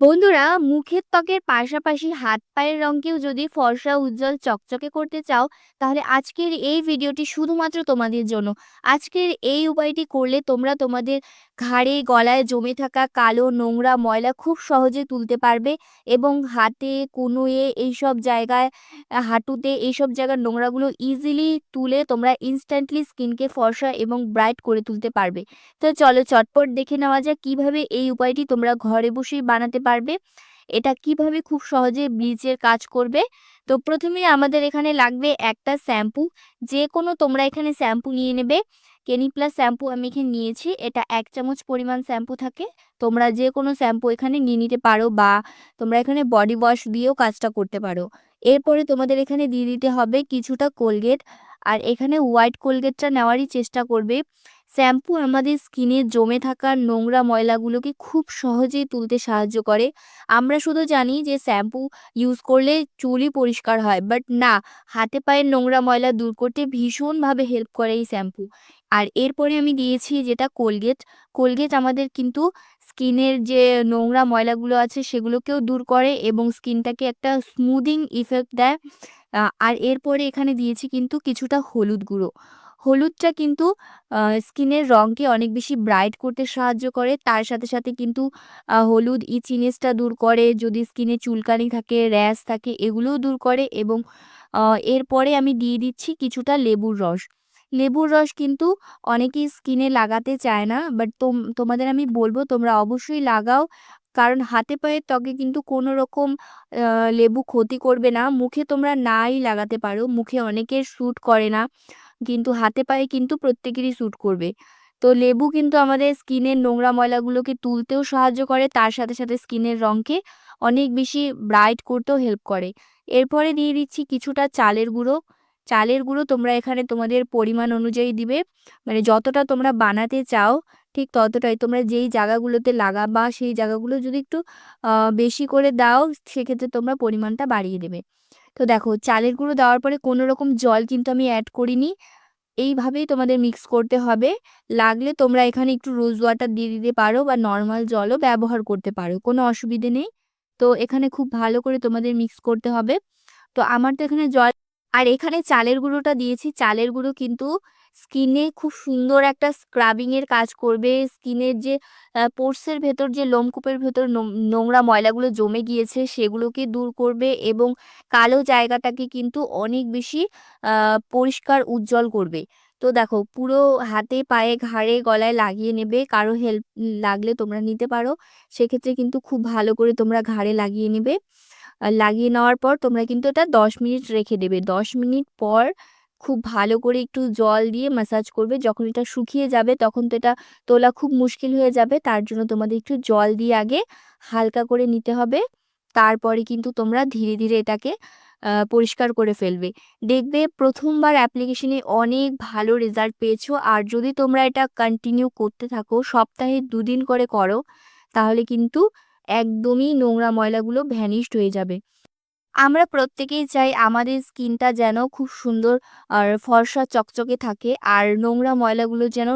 বন্ধুরা, মুখের ত্বকের পাশাপাশি হাত পায়ের রঙকেও যদি ফর্সা উজ্জ্বল চকচকে করতে চাও, তাহলে আজকের এই ভিডিওটি শুধুমাত্র তোমাদের জন্য। আজকের এই উপায়টি করলে তোমরা তোমাদের ঘাড়ে গলায় জমে থাকা কালো নোংরা ময়লা খুব সহজে তুলতে পারবে এবং হাতে কনুয়ে এইসব জায়গায় হাঁটুতে এইসব জায়গার নোংরাগুলো ইজিলি তুলে তোমরা ইনস্ট্যান্টলি স্কিনকে ফর্সা এবং ব্রাইট করে তুলতে পারবে। তো চলো চটপট দেখে নেওয়া যাক কিভাবে এই উপায়টি তোমরা ঘরে বসেই বানাতে পারবে। এটা কিভাবে খুব সহজে ব্লিচের কাজ করবে। তো প্রথমেই আমাদের এখানে লাগবে একটা শ্যাম্পু। যে কোনো তোমরা এখানে শ্যাম্পু নিয়ে নেবে। ক্লিনিক প্লাস শ্যাম্পু আমি এখানে নিয়েছি। এটা ১ চামচ পরিমাণ শ্যাম্পু থাকে। তোমরা যে কোনো শ্যাম্পু এখানে নিয়ে নিতে পারো বা তোমরা এখানে বডি ওয়াশ দিয়েও কাজটা করতে পারো। এরপরে তোমাদের এখানে দিয়ে দিতে হবে কিছুটা কোলগেট। আর এখানে হোয়াইট কোলগেটটা নেওয়ারই চেষ্টা করবে। শ্যাম্পু আমাদের স্কিনে জমে থাকা নোংরা ময়লাগুলোকে খুব সহজেই তুলতে সাহায্য করে। আমরা শুধু জানি যে শ্যাম্পু ইউজ করলে চুলই পরিষ্কার হয়, বাট না, হাতে পায়ের নোংরা ময়লা দূর করতে ভীষণভাবে হেল্প করে এই শ্যাম্পু। আর এরপরে আমি দিয়েছি যেটা কোলগেট। কোলগেট আমাদের কিন্তু স্কিনের যে নোংরা ময়লাগুলো আছে সেগুলোকেও দূর করে এবং স্কিনটাকে একটা স্মুদিং ইফেক্ট দেয়। আর এরপরে এখানে দিয়েছি কিন্তু কিছুটা হলুদ গুঁড়ো। হলুদটা কিন্তু স্কিনের রঙকে অনেক বেশি ব্রাইট করতে সাহায্য করে। তার সাথে সাথে কিন্তু হলুদ ইচিনেসটা দূর করে, যদি স্কিনে চুলকানি থাকে, র্যাশ থাকে এগুলোও দূর করে এবং আ এরপরে আমি দিয়ে দিচ্ছি কিছুটা লেবুর রস। লেবুর রস কিন্তু অনেকেই স্কিনে লাগাতে চায় না। বাট তোমাদের আমি বলব তোমরা অবশ্যই লাগাও। কারণ হাতে পায়ের ত্বকে কিন্তু কোনো রকম আ লেবু ক্ষতি করবে না। মুখে তোমরা নাই লাগাতে পারো। মুখে অনেকের স্যুট করে না। কিন্তু হাতে পায়ে কিন্তু প্রত্যেকেরই স্যুট করবে। তো লেবু কিন্তু আমাদের স্কিনের নোংরা ময়লাগুলোকে তুলতেও সাহায্য করে। তার সাথে সাথে স্কিনের রঙকে অনেক বেশি ব্রাইট করতেও হেল্প করে। এরপরে দিয়ে দিচ্ছি কিছুটা চালের গুঁড়ো। চালের গুঁড়ো তোমরা এখানে তোমাদের পরিমাণ অনুযায়ী দিবে। মানে যতটা তোমরা বানাতে চাও ঠিক ততটাই। তোমরা যেই জায়গাগুলোতে লাগাবা সেই জায়গাগুলো যদি একটু বেশি করে দাও, সেক্ষেত্রে তোমরা পরিমাণটা বাড়িয়ে দেবে। তো দেখো, চালের গুঁড়ো দেওয়ার পরে কোনো রকম জল কিন্তু আমি অ্যাড করিনি। এইভাবেই তোমাদের মিক্স করতে হবে। লাগলে তোমরা এখানে একটু রোজ ওয়াটার দিয়ে দিতে পারো বা নর্মাল জলও ব্যবহার করতে পারো। কোনো অসুবিধে নেই। তো এখানে খুব ভালো করে তোমাদের মিক্স করতে হবে। তো আমার তো এখানে আর এখানে চালের গুঁড়োটা দিয়েছি। চালের গুঁড়ো কিন্তু স্কিনে খুব সুন্দর একটা স্ক্রাবিং এর কাজ করবে। স্কিনের যে পোরস ভেতর যে লোমকূপের ভেতর নোংরা ময়লাগুলো জমে গিয়েছে সেগুলোকে দূর করবে এবং কালো জায়গাটাকে কিন্তু অনেক বেশি আ পরিষ্কার উজ্জ্বল করবে। তো দেখো, পুরো হাতে, পায়ে, ঘাড়ে, গলায় লাগিয়ে নেবে। কারো হেল্প লাগলে তোমরা নিতে পারো। সেক্ষেত্রে কিন্তু খুব ভালো করে তোমরা ঘাড়ে লাগিয়ে নিবে। লাগিয়ে নেওয়ার পর তোমরা কিন্তু এটা ১০ মিনিট রেখে দেবে। ১০ মিনিট পর খুব ভালো করে একটু জল দিয়ে ম্যাসাজ করবে। যখন এটা শুকিয়ে যাবে তখন তো এটা তোলা খুব মুশকিল হয়ে যাবে। তার জন্য তোমাদের একটু জল দিয়ে আগে হালকা করে নিতে হবে। তারপরে কিন্তু তোমরা ধীরে ধীরে এটাকে পরিষ্কার করে ফেলবে। দেখবে ১ম বার অ্যাপ্লিকেশনে অনেক ভালো রেজাল্ট পেয়েছো। আর যদি তোমরা এটা কন্টিনিউ করতে থাকো, সপ্তাহে ২ দিন করে করো, তাহলে কিন্তু একদমই নোংরা ময়লাগুলো ভ্যানিশড হয়ে যাবে। আমরা প্রত্যেকেই চাই আমাদের স্কিনটা যেন খুব সুন্দর আর ফর্সা চকচকে থাকে আর নোংরা ময়লাগুলো যেন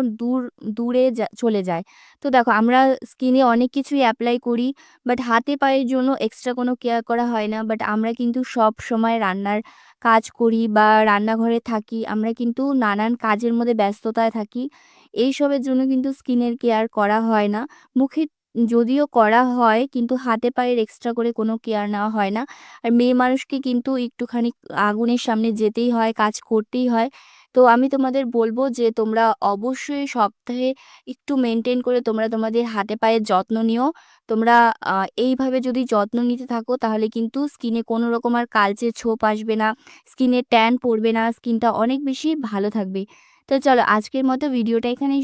দূরে চলে যায়। তো দেখো, আমরা স্কিনে অনেক কিছুই অ্যাপ্লাই করি, বাট হাতে পায়ের জন্য এক্সট্রা কোনো কেয়ার করা হয় না। বাট আমরা কিন্তু সব সময় রান্নার কাজ করি বা রান্নাঘরে থাকি। আমরা কিন্তু নানান কাজের মধ্যে ব্যস্ততায় থাকি। এইসবের জন্য কিন্তু স্কিনের কেয়ার করা হয় না। মুখে যদিও করা হয় কিন্তু হাতে পায়ের এক্সট্রা করে কোনো কেয়ার নেওয়া হয় না। আর মেয়ে মানুষকে কিন্তু একটুখানি আগুনের সামনে যেতেই হয়, কাজ করতেই হয়। তো আমি তোমাদের বলব যে তোমরা অবশ্যই সপ্তাহে একটু মেইনটেইন করে তোমরা তোমাদের হাতে পায়ের যত্ন নিও। তোমরা আ এইভাবে যদি যত্ন নিতে থাকো তাহলে কিন্তু স্কিনে কোনো রকম আর কালচে ছোপ আসবে না, স্কিনে ট্যান পড়বে না, স্কিনটা অনেক বেশি ভালো থাকবে। তো চলো, আজকের মতো ভিডিওটা এখানেই